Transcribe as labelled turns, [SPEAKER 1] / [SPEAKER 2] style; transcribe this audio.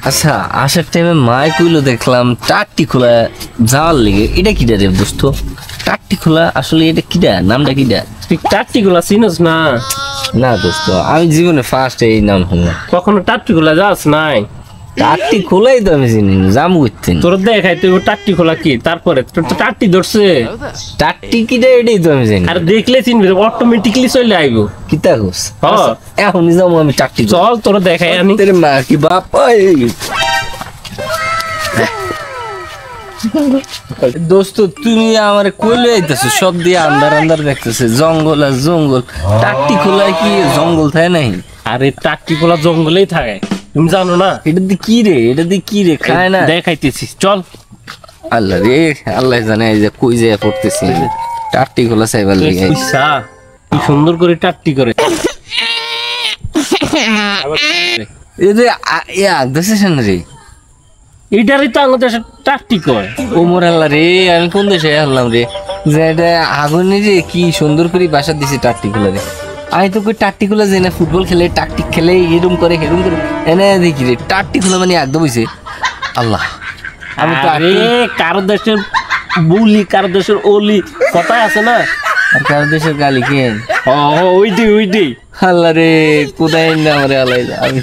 [SPEAKER 1] আচ্ছা আসার টাইমে মায় কইলো দেখলাম টাট্টি খোলা যাওয়ার লেগে, এটা কিটা রে দোস্ত? টাট্টি খোলা আসলে এটা কিটা, নামটা কিটা?
[SPEAKER 2] তুই টাট্টি গুলা চিনস না?
[SPEAKER 1] না দোস্ত, আমি জীবনে ফার্স্ট এই নাম শুনলাম।
[SPEAKER 2] কখনো টাট্টি গুলা যাস নাই?
[SPEAKER 1] টাট্টি খোলাই তো আমি চিনি, জাম করতেন।
[SPEAKER 2] তোর দেখাই তুই টাট্টি খোলা কি, তারপরে তোর তো টাট্টি ধরছে।
[SPEAKER 1] টাট্টি কিটা এটাই তো আমি জানি।
[SPEAKER 2] আর দেখলে চিনবি, অটোমেটিকলি চলে আইবো।
[SPEAKER 1] কিতা কোস?
[SPEAKER 2] হ্যাঁ
[SPEAKER 1] এখনই যাবো আমি টাট্টি।
[SPEAKER 2] চল তোর দেখাই আনি।
[SPEAKER 1] তোর মা কি বাপ? দোস্ত তুমি আমার কইলে আইতাছো, সব দিয়ে আন্দার আন্দার দেখতেছে, জঙ্গল আর জঙ্গল। টাট্টি খোলায় কি জঙ্গল থাকে নাই?
[SPEAKER 2] আরে টাট্টি খোলা জঙ্গলেই থাকে, তুমি জানো না?
[SPEAKER 1] এটা দিয়ে কি রে, এটা দিয়ে কি রে খায় না?
[SPEAKER 2] দেখাইতেছি চল।
[SPEAKER 1] আল্লাহ রে, আল্লাহ জানে এই যে কই যায় পড়তেছি। টাট্টি খোলা চাইবার লিগে
[SPEAKER 2] ইচ্ছা কি সুন্দর করে টাট্টি করে।
[SPEAKER 1] এই যে দেখছিস না রে,
[SPEAKER 2] এটারই তো আমাদের দেশে টাট্টি কয়।
[SPEAKER 1] ও মোর আল্লাহ রে, আমি কোন দেশে আসলাম রে, যে এটা আগুনে রে কি সুন্দর করে বাসা দিছে টাট্টি খোলা রে। আমি তো কই টাট্টি খোলা যে না ফুটবল খেলে, টাকটিক খেলে, এরম করে হেরম করে, এনে দেখি রে টাট্টি খোলা মানে একদম হইছে। আল্লাহ, আমি তো
[SPEAKER 2] আরে কারো দেশের বুলি, কারো দেশের অলি কথাই আছে না?
[SPEAKER 1] আর কারো দেশের গালি কে?
[SPEAKER 2] ওইটি
[SPEAKER 1] আল্লাহ রে, কোথায় না আমার আল্লাহ, আমি